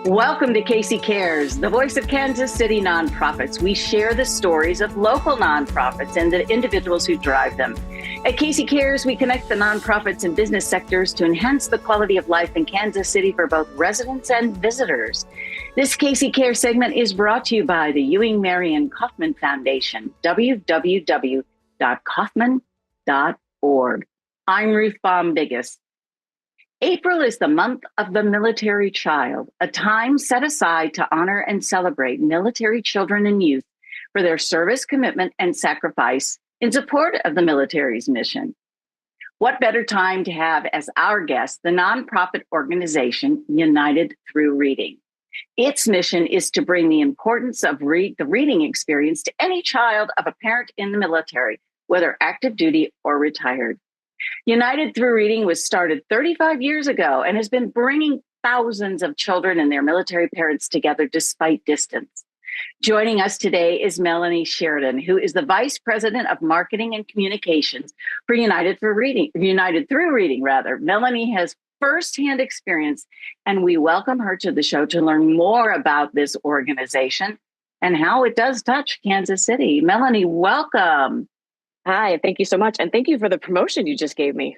Welcome to Casey Cares, the voice of Kansas City nonprofits. We share the stories of local nonprofits and the individuals who drive them. At Casey Cares, we connect the nonprofits and business sectors to enhance the quality of life in Kansas City for both residents and visitors. This Casey Cares segment is brought to you by the Ewing Marion Kaufman Foundation, www.kaufman.org. I'm Ruth Baum-Biggis. April is the month of the military child, a time set aside to honor and celebrate military children and youth for their service, commitment, and sacrifice in support of the military's mission. What better time to have as our guest the nonprofit organization United Through Reading. Its mission is to bring the importance of the reading experience to any child of a parent in the military, whether active duty or retired. United Through Reading was started 35 years ago and has been bringing thousands of children and their military parents together despite distance. Joining us today is Melanie Sheridan, who is the Vice President of Marketing and Communications for United Through Reading. Melanie has firsthand experience, and we welcome her to the show to learn more about this organization and how it does touch Kansas City. Melanie, welcome. Hi, thank you so much. And thank you for the promotion you just gave me.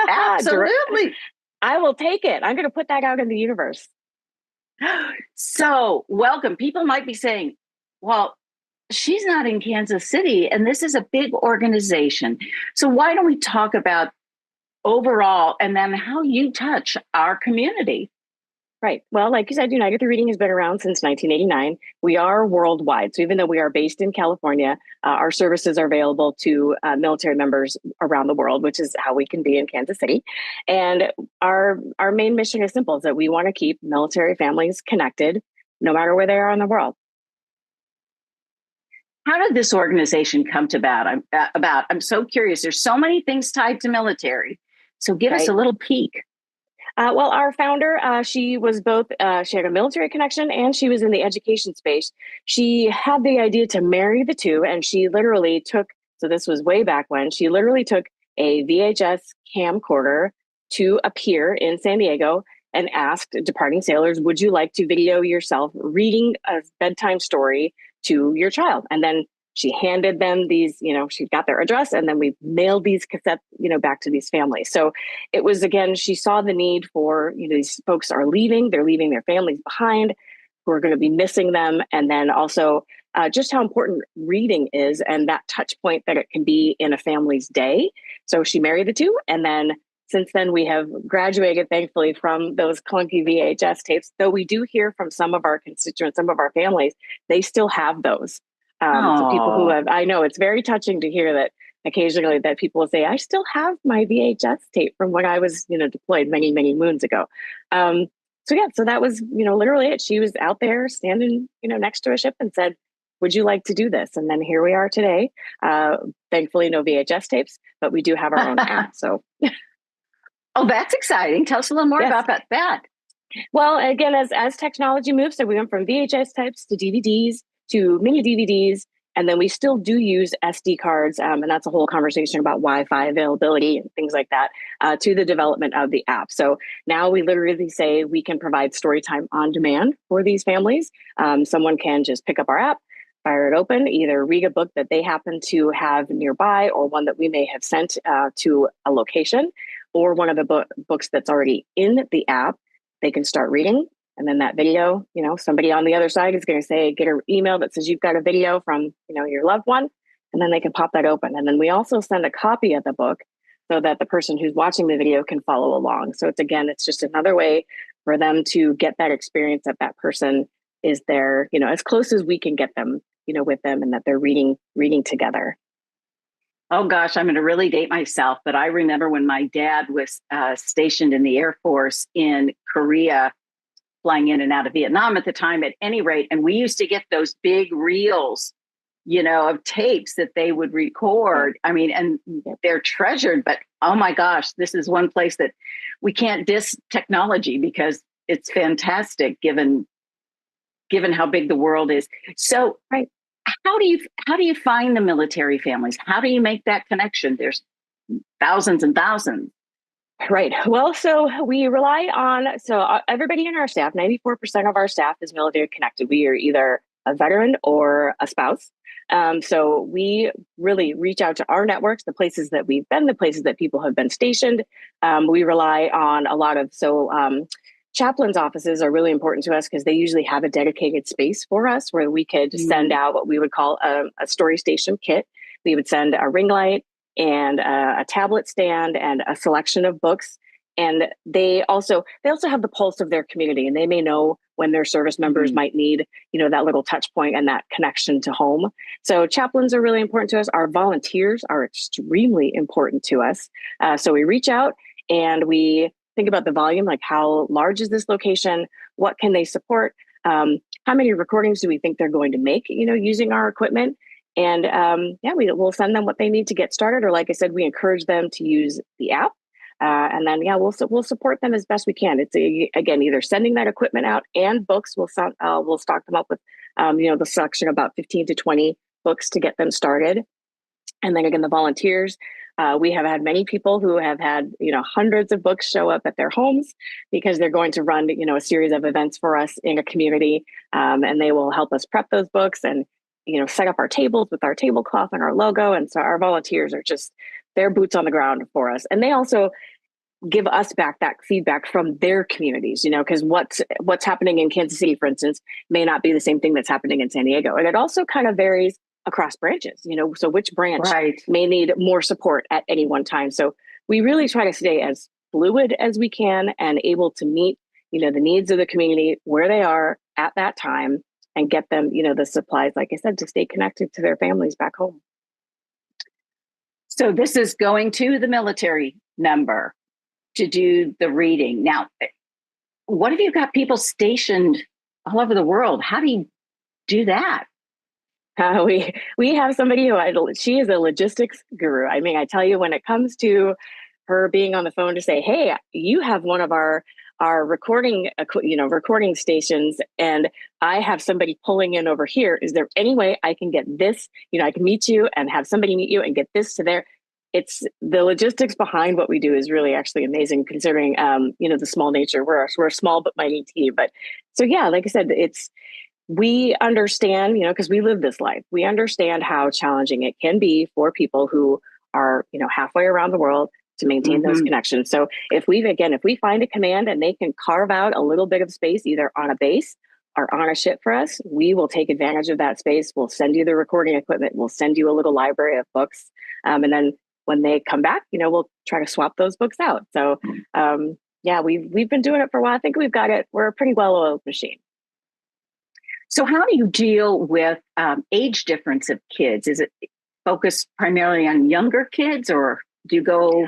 Absolutely. I will take it. I'm going to put that out in the universe. So, welcome. People might be saying, well, she's not in Kansas City, and this is a big organization. So why don't we talk about overall and then how you touch our community? Right. Well, like you said, United Through Reading has been around since 1989. We are worldwide. So even though we are based in California, our services are available to military members around the world, which is how we can be in Kansas City. And our main mission is simple, is that we want to keep military families connected, no matter where they are in the world. How did this organization come to about? I'm so curious. There's so many things tied to military. So give us a little peek. Well, our founder, she was both, she had a military connection and she was in the education space. She had the idea to marry the two, and she literally took, so this was way back when, she literally took a VHS camcorder to a pier in San Diego and asked departing sailors, would you like to video yourself reading a bedtime story to your child? And then she handed them these, she got their address, and then we mailed these cassettes, back to these families. So it was, again, she saw the need for, these folks are leaving, they're leaving their families behind, who are going to be missing them. And then also just how important reading is and that touch point that it can be in a family's day. So she married the two. And then since then, we have graduated, thankfully, from those clunky VHS tapes, though we do hear from some of our constituents, some of our families, they still have those. So people who have, I know it's very touching to hear that occasionally that people will say, I still have my VHS tape from when I was, deployed many, many moons ago. So that was, literally it. She was out there standing, next to a ship and said, would you like to do this? And then here we are today. Thankfully, no VHS tapes, but we do have our own app. So. Oh, that's exciting. Tell us a little more about that. Well, again, as technology moves, so we went from VHS tapes to DVDs, to mini DVDs, and then we still do use SD cards, and that's a whole conversation about Wi-Fi availability and things like that, to the development of the app. So now we literally say we can provide storytime on demand for these families. Someone can just pick up our app, fire it open, either read a book that they happen to have nearby or one that we may have sent to a location, or one of the books that's already in the app. They can start reading. And then that video, somebody on the other side is going to say, get an email that says you've got a video from, your loved one, and then they can pop that open. And then we also send a copy of the book so that the person who's watching the video can follow along. So it's just another way for them to get that experience that that person is there, as close as we can get them, with them, and that they're reading together. Oh gosh, I'm going to really date myself, but I remember when my dad was stationed in the Air Force in Korea, flying in and out of Vietnam at the time, at any rate. And we used to get those big reels, of tapes that they would record. I mean, and they're treasured, but oh my gosh, this is one place that we can't diss technology because it's fantastic given how big the world is. So, right. How do you find the military families? How do you make that connection? There's thousands and thousands. Right. Well, so we rely on, everybody in our staff, 94% of our staff is military connected. We are either a veteran or a spouse. So we really reach out to our networks, the places that we've been, the places that people have been stationed. We rely on a lot of, chaplains' offices are really important to us because they usually have a dedicated space for us where we could send out what we would call a story station kit. We would send a ring light and a tablet stand and a selection of books. And they also have the pulse of their community, and they may know when their service members might need, that little touch point and that connection to home. So chaplains are really important to us. Our volunteers are extremely important to us. So we reach out and we think about the volume, like how large is this location? What can they support? How many recordings do we think they're going to make, using our equipment? And we'll send them what they need to get started. Or like I said, we encourage them to use the app. And then, we'll support them as best we can. It's again, either sending that equipment out and books. We'll stock them up with, the selection of about 15 to 20 books to get them started. And then again, the volunteers, we have had many people who have had, hundreds of books show up at their homes because they're going to run, a series of events for us in a community. And they will help us prep those books and, set up our tables with our tablecloth and our logo. And so our volunteers are just, they're boots on the ground for us. And they also give us back that feedback from their communities, because what's happening in Kansas City, for instance, may not be the same thing that's happening in San Diego. And it also kind of varies across branches, so which branch may need more support at any one time. So we really try to stay as fluid as we can and able to meet, the needs of the community where they are at that time and get them, the supplies, like I said, to stay connected to their families back home. So this is going to the military number to do the reading. Now, what if you've got people stationed all over the world? How do you do that? We have somebody she is a logistics guru. I mean, I tell you, when it comes to her being on the phone to say, "Hey, you have one of our recording stations, and I have somebody pulling in over here. Is there any way I can get this? I can meet you and have somebody meet you and get this to there." It's the logistics behind what we do is really actually amazing, considering the small nature. We're a small but mighty team. But so like I said, we understand, because we live this life. We understand how challenging it can be for people who are, halfway around the world to maintain those connections. So if we find a command and they can carve out a little bit of space, either on a base or on a ship for us, we will take advantage of that space. We'll send you the recording equipment. We'll send you a little library of books. And then when they come back, we'll try to swap those books out. So we've been doing it for a while. I think we've got it. We're a pretty well-oiled machine. So how do you deal with age difference of kids? Is it focused primarily on younger kids, or do you go,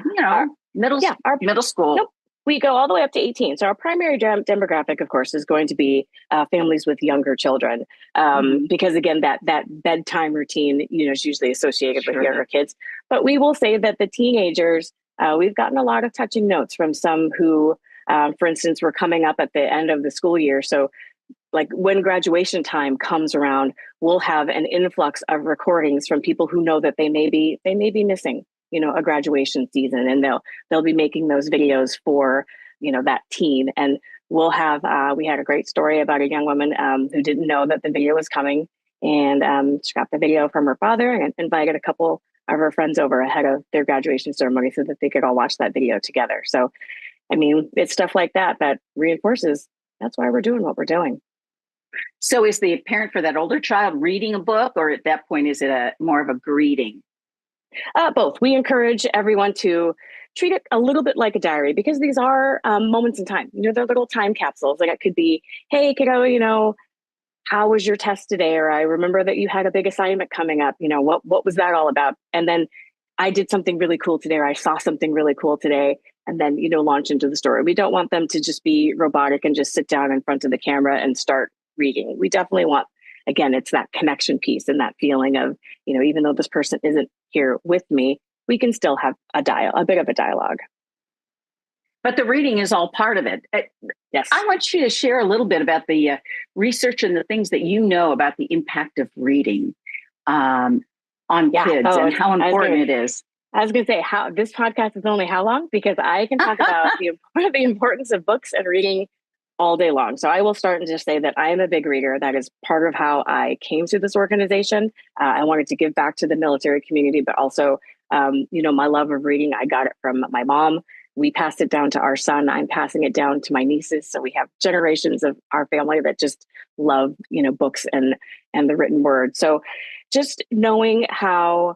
middle school? Nope. We go all the way up to 18. So our primary demographic, of course, is going to be families with younger children, because again, that bedtime routine, is usually associated with younger kids. But we will say that the teenagers, we've gotten a lot of touching notes from some who, for instance, we're coming up at the end of the school year. So like when graduation time comes around, we'll have an influx of recordings from people who know that they may be missing, a graduation season, and they'll be making those videos for, that teen. And we'll have, we had a great story about a young woman who didn't know that the video was coming, and she got the video from her father and invited a couple of her friends over ahead of their graduation ceremony so that they could all watch that video together. So, I mean, it's stuff like that reinforces that's why we're doing what we're doing. So is the parent for that older child reading a book, or at that point, is it more of a greeting? Both. We encourage everyone to treat it a little bit like a diary, because these are moments in time. They're little time capsules. Like it could be, "Hey, kiddo, how was your test today?" Or, "I remember that you had a big assignment coming up. What was that all about?" And then, "I did something really cool today," or, "I saw something really cool today." And then, launch into the story. We don't want them to just be robotic and just sit down in front of the camera and start reading. We definitely want, again, it's that connection piece and that feeling of, even though this person isn't here with me, we can still have a bit of a dialogue. But the reading is all part of it. Yes. I want you to share a little bit about the research and the things that you know about the impact of reading on kids and how important it is. I was going to say, how this podcast is only how long? Because I can talk about the importance of books and reading all day long. So I will start and just say that I am a big reader. That is part of how I came to this organization. I wanted to give back to the military community, but also, my love of reading, I got it from my mom. We passed it down to our son. I'm passing it down to my nieces. So we have generations of our family that just love, books and the written word. So just knowing how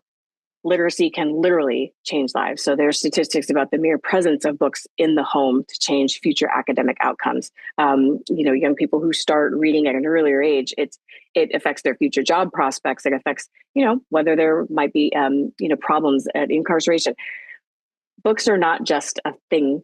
literacy can literally change lives. So there's statistics about the mere presence of books in the home to change future academic outcomes. Young people who start reading at an earlier age, it affects their future job prospects. It affects, whether there might be, problems at incarceration. Books are not just a thing,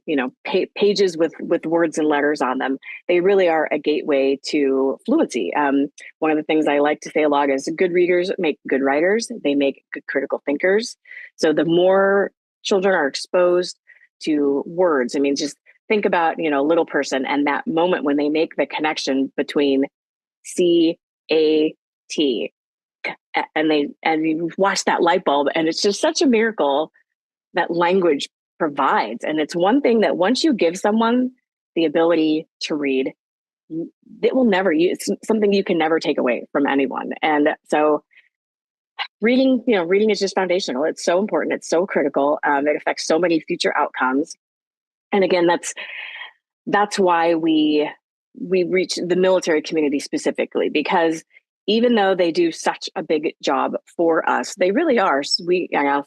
pages with words and letters on them. They really are a gateway to fluency. One of the things I like to say a lot is good readers make good writers. They make good critical thinkers. So the more children are exposed to words, I mean, just think about, little person and that moment when they make the connection between C, A, T, and you watch that light bulb, and it's just such a miracle that language provides. And it's one thing that once you give someone the ability to read, it will never, it's something you can never take away from anyone. And so reading is just foundational. It's so important. It's so critical. It affects so many future outcomes. And again, that's why we reach the military community specifically, because even though they do such a big job for us, they really are.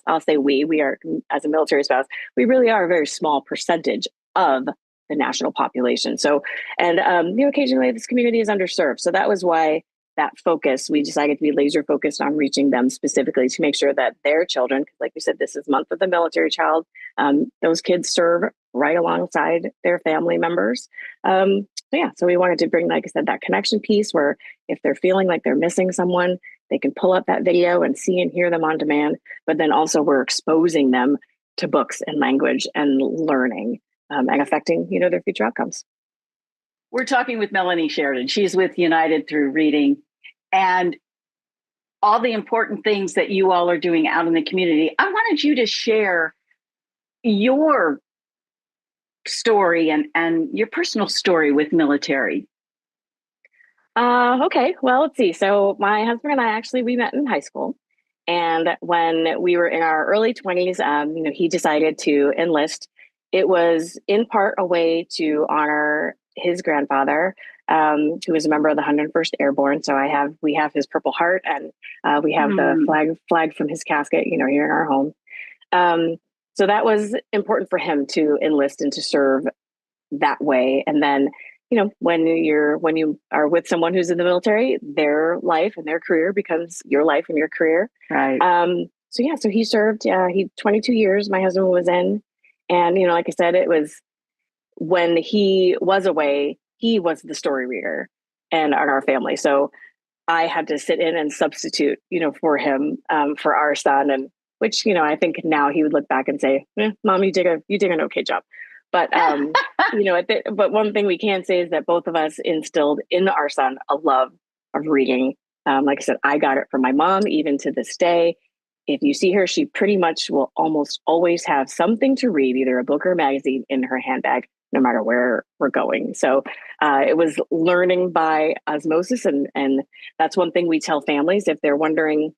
I'll say we are, as a military spouse, we really are a very small percentage of the national population. So, and occasionally this community is underserved. So that was why that focus, we decided to be laser focused on reaching them specifically to make sure that their children, like we said, this is month of the military child, those kids serve right alongside their family members. So we wanted to bring, like I said, that connection piece where if they're feeling like they're missing someone, they can pull up that video and see and hear them on demand. But then also we're exposing them to books and language and learning and affecting, their future outcomes. We're talking with Melanie Sheridan. She's with United Through Reading, and all the important things that you all are doing out in the community. I wanted you to share your story and your personal story with military. Okay, well, let's see. So my husband and I we met in high school. And when we were in our early 20s, he decided to enlist. It was in part a way to honor his grandfather, who was a member of the 101st Airborne. So we have his Purple Heart, and we have the flag from his casket, here in our home. So that was important for him to enlist and to serve that way. And then, when you are with someone who's in the military, their life and their career becomes your life and your career. Right. So he served, 22 years my husband was in. And, like I said, it was when he was away, he was the story reader and on our family. So I had to sit in and substitute, for him, for our son. And which, I think now he would look back and say, Mom, you did an okay job. But, but one thing we can say is that both of us instilled in our son a love of reading. Like I said, I got it from my mom, even to this day. If you see her, she pretty much will almost always have something to read, either a book or a magazine in her handbag, no matter where we're going. So it was learning by osmosis. And that's one thing we tell families if they're wondering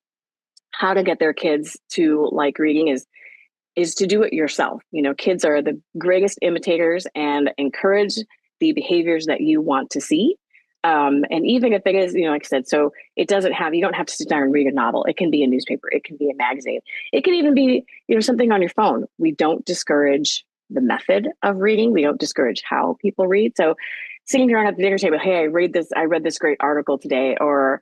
how to get their kids to like reading is to do it yourself. Kids are the greatest imitators, and encourage the behaviors that you want to see. And even if it is, like I said, so you don't have to sit down and read a novel. It can be a newspaper. It can be a magazine. It can even be, something on your phone. We don't discourage the method of reading. We don't discourage how people read. So sitting around at the dinner table, hey, I read this great article today, or,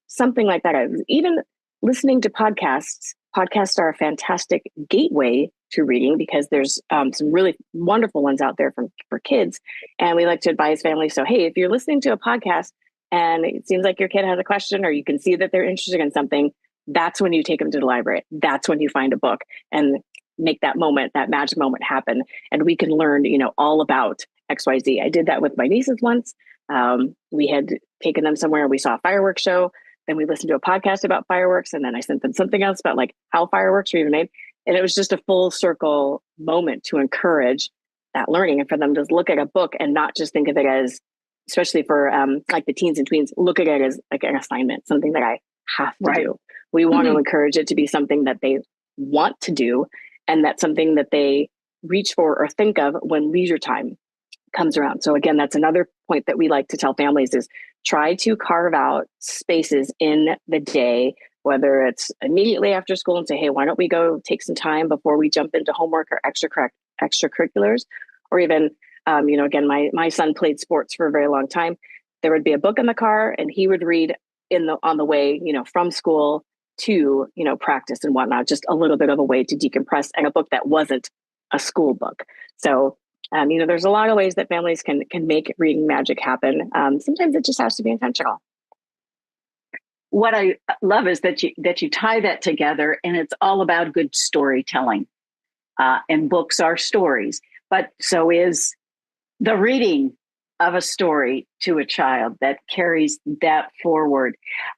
something like that. Even listening to podcasts. Podcasts are a fantastic gateway to reading because there's some really wonderful ones out there for kids. And we like to advise families. So, hey, if you're listening to a podcast and it seems like your kid has a question, or you can see that they're interested in something, that's when you take them to the library. That's when you find a book and make that magic moment happen. And we can learn, all about XYZ. I did that with my nieces once. We had taken them somewhere and we saw a fireworks show. Then we listened to a podcast about fireworks, and then I sent them something else about like how fireworks were even made. And it was just a full circle moment to encourage that learning and for them to look at a book and not just think of it as, especially for like the teens and tweens, look at it as like an assignment, something that I have to do. We want to encourage it to be something that they want to do, and that's something that they reach for or think of when leisure time comes around. So again, that's another point that we like to tell families is try to carve out spaces in the day, whether it's immediately after school and say, hey, why don't we go take some time before we jump into homework or extracurriculars, or even, again, my son played sports for a very long time. There would be a book in the car and he would read on the way, from school to, practice and whatnot, just a little bit of a way to decompress, and a book that wasn't a school book. So, there's a lot of ways that families can make reading magic happen. Sometimes it just has to be intentional. What I love is that you tie that together, and it's all about good storytelling. And books are stories, but so is the reading of a story to a child that carries that forward.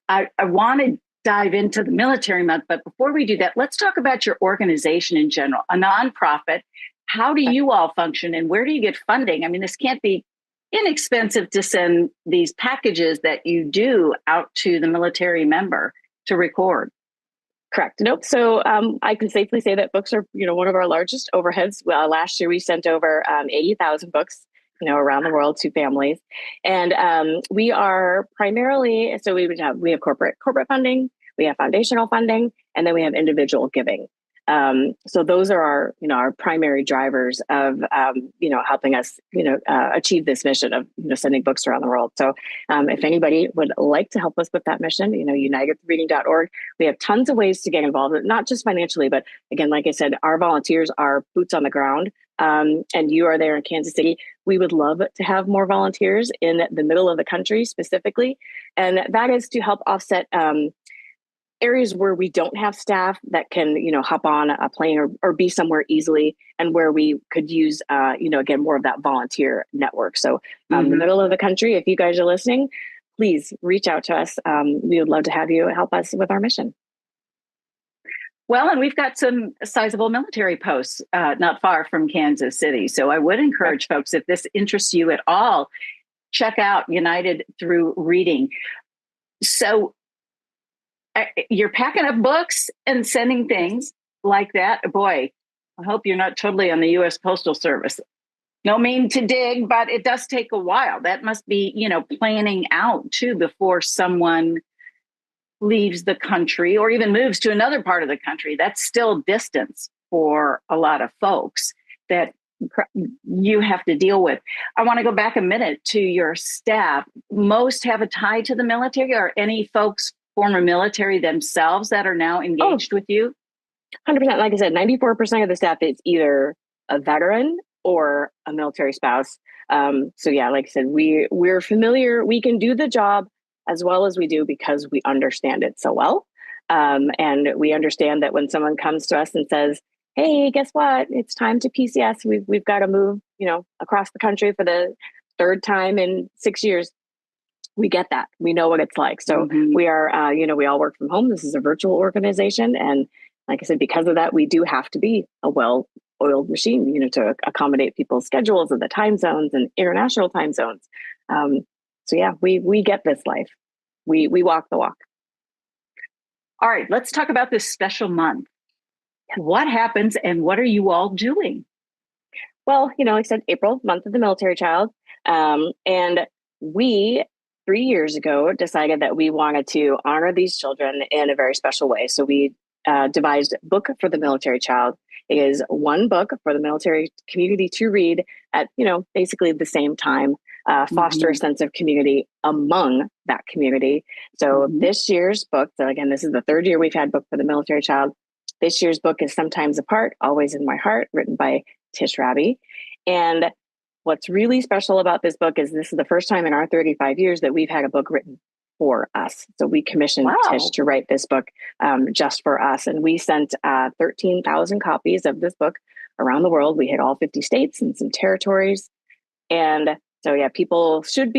I want to dive into the military month, but before we do that, let's talk about your organization in general, a nonprofit. How do you all function, and where do you get funding? I mean, this can't be inexpensive to send these packages that you do out to the military member to record. Correct. Nope. So I can safely say that books are, one of our largest overheads. Last year we sent over 80,000 books, around the world to families, and we are primarily, so we have corporate funding, we have foundational funding, and then we have individual giving. So those are our primary drivers of, helping us, achieve this mission of, sending books around the world. So if anybody would like to help us with that mission, unitedreading.org, we have tons of ways to get involved, not just financially, but again, like I said, our volunteers are boots on the ground. And you are there in Kansas City. We would love to have more volunteers in the middle of the country specifically. And that is to help offset areas where we don't have staff that can, hop on a plane or be somewhere easily, and where we could use, again, more of that volunteer network. So the middle of the country, if you guys are listening, please reach out to us. We would love to have you help us with our mission. Well, and we've got some sizable military posts not far from Kansas City. So I would encourage folks, if this interests you at all, check out United Through Reading. So you're packing up books and sending things like that. Boy, I hope you're not totally on the U.S. Postal Service. No mean to dig, but it does take a while. That must be, planning out too before someone leaves the country or even moves to another part of the country. That's still distance for a lot of folks that you have to deal with. I want to go back a minute to your staff. Most have a tie to the military, or any folks former military themselves that are now engaged with you? 100%. Like I said, 94% of the staff is either a veteran or a military spouse. So yeah, like I said, we're familiar. We can do the job as well as we do because we understand it so well. And we understand that when someone comes to us and says, hey, guess what? It's time to PCS. We've got to move, across the country for the third time in 6 years. We get that. We know what it's like. So we are, we all work from home. This is a virtual organization. And like I said, because of that, we do have to be a well-oiled machine, to accommodate people's schedules and the time zones and international time zones. So yeah, we get this life. We walk the walk. All right, let's talk about this special month. What happens and what are you all doing? Well, like I said, April, month of the military child. And we 3 years ago decided that we wanted to honor these children in a very special way. So we devised Book for the Military Child. It is one book for the military community to read at, basically the same time, foster a sense of community among that community. So this year's book, so again, this is the third year we've had Book for the Military Child. This year's book is Sometimes Apart, Always in My Heart, written by Tish Raby. And what's really special about this book is this is the first time in our 35 years that we've had a book written for us. So we commissioned Tish to write this book just for us. And we sent 13,000 copies of this book around the world. We hit all 50 states and some territories. And so, yeah, people should have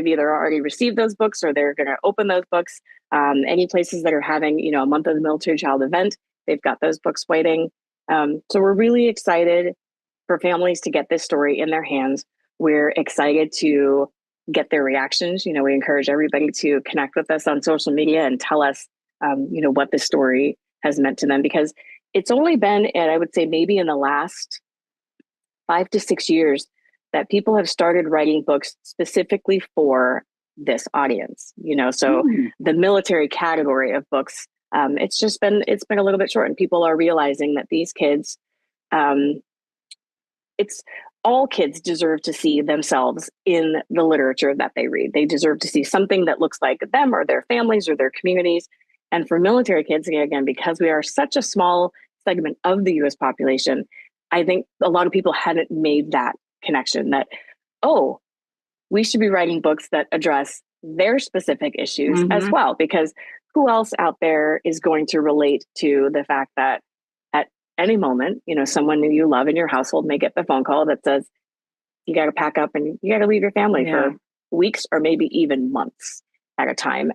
either already received those books or they're going to open those books. Any places that are having, a Month of the Military Child event, They've got those books waiting. So we're really excited for families to get this story in their hands. We're excited to get their reactions. We encourage everybody to connect with us on social media and tell us, what the story has meant to them, because it's only been, and I would say maybe in the last 5 to 6 years, that people have started writing books specifically for this audience. So the military category of books, it's been a little bit short, and people are realizing that these kids, it's all kids deserve to see themselves in the literature that they read. They deserve to see something that looks like them or their families or their communities. And for military kids, again, because we are such a small segment of the US population, I think a lot of people hadn't made that connection that, oh, we should be writing books that address their specific issues as well, because who else out there is going to relate to the fact that at any moment, someone who you love in your household may get the phone call that says, you got to pack up and you got to leave your family for weeks or maybe even months at a time.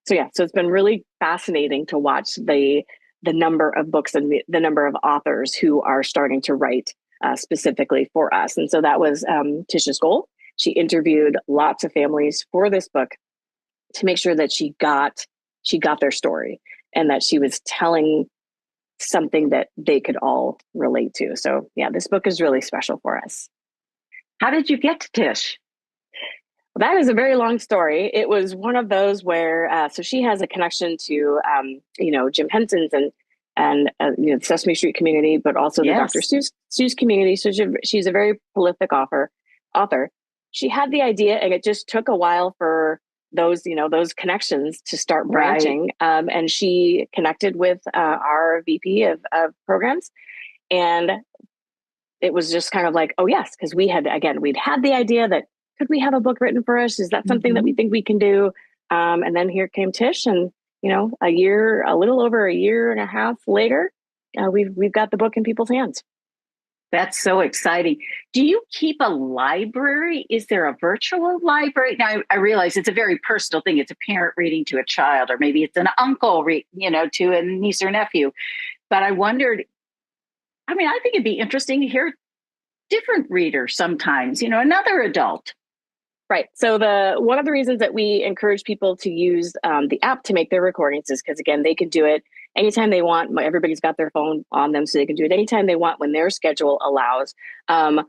So it's been really fascinating to watch the number of books and the number of authors who are starting to write specifically for us. And so that was Tish's goal. She interviewed lots of families for this book to make sure that she got their story and that she was telling something that they could all relate to. So this book is really special for us. How did you get to Tish? Well, that is a very long story. It was one of those where, so she has a connection to, Jim Henson's and the Sesame Street community, but also the Dr. Seuss community. So she's a very prolific author. She had the idea, and it just took a while for those connections to start branching. Right. And she connected with our VP of programs, and it was just kind of like, oh yes, because we'd had the idea that, could we have a book written for us? Is that something that we think we can do? And then here came Tish, and a little over a year and a half later, we've got the book in people's hands. That's so exciting. Do you keep a library? Is there a virtual library? Now, I realize it's a very personal thing. It's a parent reading to a child, or maybe it's an uncle, to a niece or nephew. But I wondered, I think it'd be interesting to hear different readers sometimes, another adult. Right. So one of the reasons that we encourage people to use the app to make their recordings is because, again, they can do it anytime they want. Everybody's got their phone on them, so they can do it anytime they want when their schedule allows. And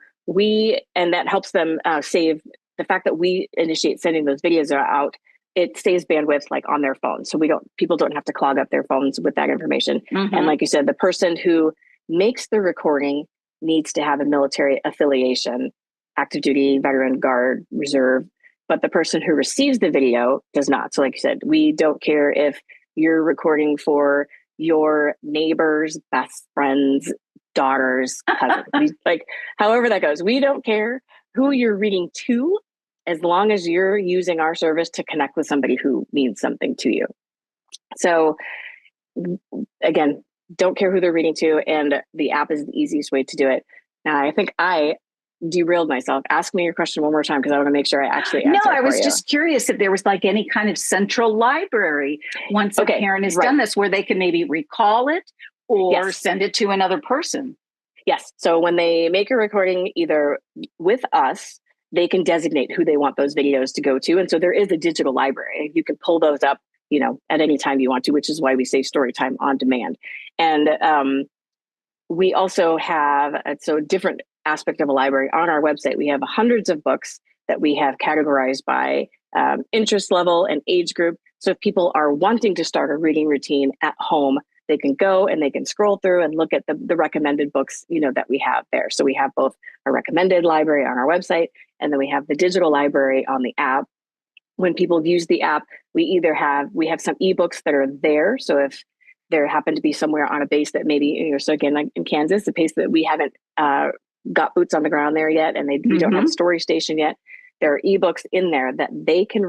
that helps them save the fact that we initiate sending those videos out. It saves bandwidth on their phone, so people don't have to clog up their phones with that information. And like you said, the person who makes the recording needs to have a military affiliation. Active duty, veteran, guard, reserve, but the person who receives the video does not. So like you said, we don't care if you're recording for your neighbor's best friend's daughter's cousin. However that goes, we don't care who you're reading to, as long as you're using our service to connect with somebody who means something to you. So again, don't care who they're reading to, and the app is the easiest way to do it. Now, I think I derailed myself. Ask me your question one more time, because I want to make sure I actually answer. No, I was just curious if there was any kind of central library once a parent has done this, where they can maybe recall it or send it to another person. Yes. So when they make a recording, either with us, they can designate who they want those videos to go to. And so there is a digital library. You can pull those up, at any time you want to, which is why we say Storytime on demand. And we also have a different aspect of a library on our website. We have hundreds of books that we have categorized by interest level and age group. So if people are wanting to start a reading routine at home, they can go and they can scroll through and look at the recommended books, that we have there. So we have both a recommended library on our website, and then we have the digital library on the app. When people use the app, we have some ebooks that are there. So if there happen to be somewhere on a base that maybe, so again, like in Kansas, a base that we haven't got boots on the ground there yet, and we don't have a story station yet, there are ebooks in there that they can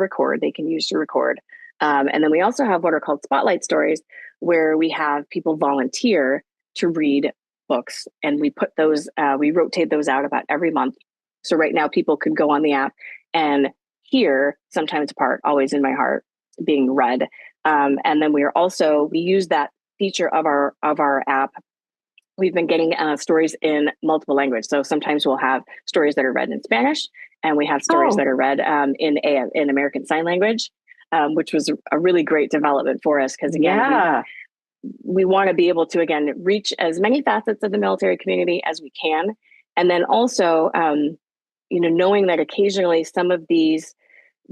use to record. And then we also have what are called spotlight stories, where we have people volunteer to read books, and we put those, we rotate those out about every month. So right now people could go on the app and hear Sometimes Apart, Always in My Heart being read. And then we use that feature of our app, we've been getting stories in multiple languages. So sometimes we'll have stories that are read in Spanish, and we have stories that are read in American Sign Language, which was a really great development for us because again, we want to be able to again reach as many facets of the military community as we can, and then also, knowing that occasionally some of these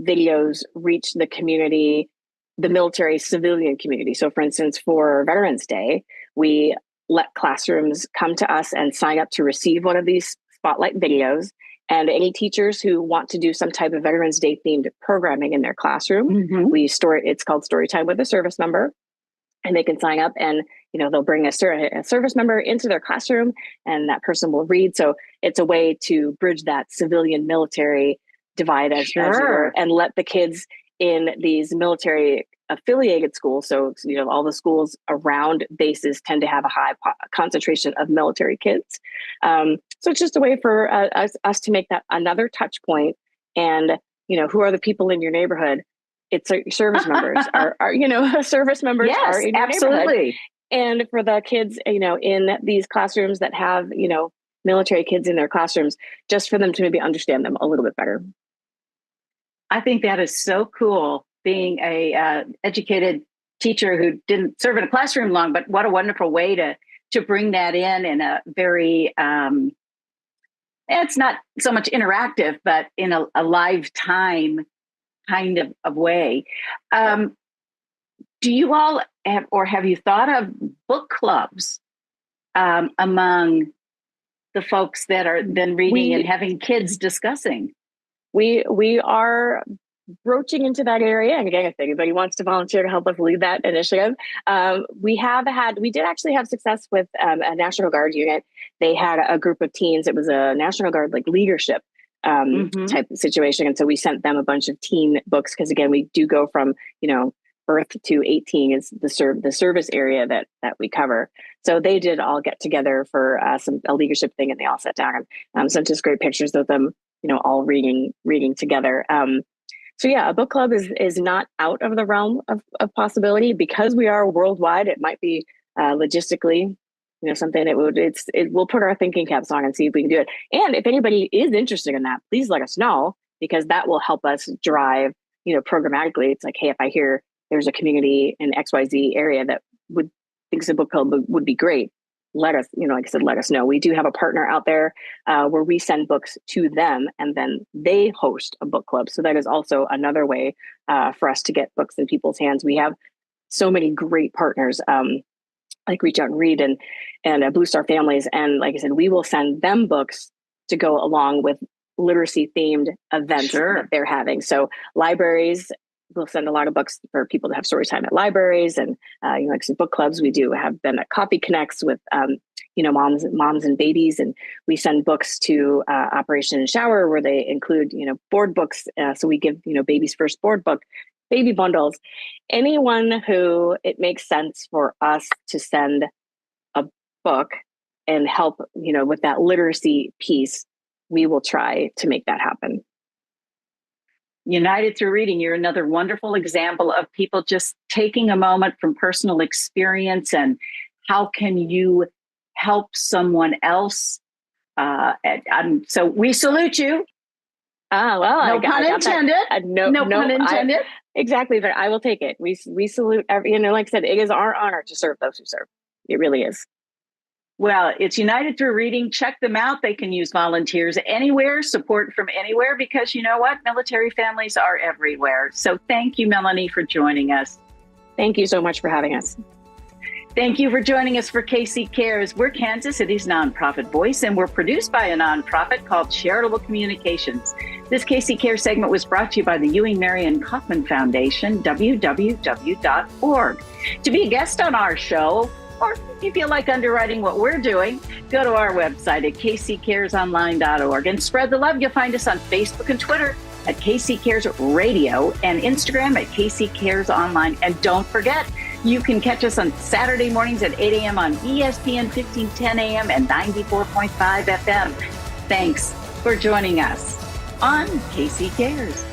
videos reach the community, the military civilian community. So, for instance, for Veterans Day, we let classrooms come to us and sign up to receive one of these spotlight videos. And any teachers who want to do some type of Veterans Day themed programming in their classroom, we store it. It's called Storytime with a Service Member. And they can sign up and, they'll bring a service member into their classroom and that person will read. So it's a way to bridge that civilian military divide as and let the kids in these military affiliated schools. So, all the schools around bases tend to have a high concentration of military kids. So it's just a way for us to make that another touch point. And, who are the people in your neighborhood? It's service members service members are in your absolutely. Neighborhood. And for the kids, in these classrooms that have, military kids in their classrooms, just for them to maybe understand them a little bit better. I think that is so cool, being a educated teacher who didn't serve in a classroom long, but what a wonderful way to bring that in a very, it's not so much interactive, but in a lifetime kind of way. Do you all have you thought of book clubs among the folks that are then reading and having kids discussing? We are broaching into that area. And again, if anybody wants to volunteer to help us lead that initiative, we did actually have success with a National Guard unit. They had a group of teens. It was a National Guard leadership type of situation. And so we sent them a bunch of teen books because again, we do go from, birth to 18 is the service area that we cover. So they did all get together for a leadership thing, and they all sat down and sent us great pictures of them, all reading together. So yeah, a book club is not out of the realm of possibility because we are worldwide. It might be logistically, something that we'll put our thinking caps on and see if we can do it. And if anybody is interested in that, please let us know, because that will help us drive, programmatically. It's like, hey, if I hear there's a community in XYZ area that thinks a book club would be great, let us, like I said, let us know. We do have a partner out there where we send books to them and then they host a book club. So that is also another way for us to get books in people's hands. We have so many great partners like Reach Out and Read and Blue Star Families. And like I said, we will send them books to go along with literacy themed events that they're having. So libraries, we'll send a lot of books for people to have story time at libraries, and like some book clubs. We do have them at Coffee Connects with moms and babies, and we send books to Operation Shower where they include board books. So we give baby's first board book, baby bundles. Anyone who it makes sense for us to send a book and help with that literacy piece, we will try to make that happen. United Through Reading, you're another wonderful example of people just taking a moment from personal experience and how can you help someone else. So we salute you. No pun intended. No pun intended. Exactly, but I will take it. We salute every. Like I said, it is our honor to serve those who serve. It really is. Well, it's United Through Reading. Check them out. They can use volunteers anywhere, support from anywhere, because you know what? Military families are everywhere. So thank you, Melanie, for joining us. Thank you so much for having us. Thank you for joining us for KC Cares. We're Kansas City's nonprofit voice, and we're produced by a nonprofit called Charitable Communications. This KC Cares segment was brought to you by the Ewing Marion Kaufman Foundation, www.org. To be a guest on our show, or if you feel like underwriting what we're doing, go to our website at kccaresonline.org and spread the love. You'll find us on Facebook and Twitter at KC Cares Radio and Instagram at KC Cares Online. And don't forget, you can catch us on Saturday mornings at 8 a.m. on ESPN 1510 a.m. and 94.5 FM. Thanks for joining us on KC Cares.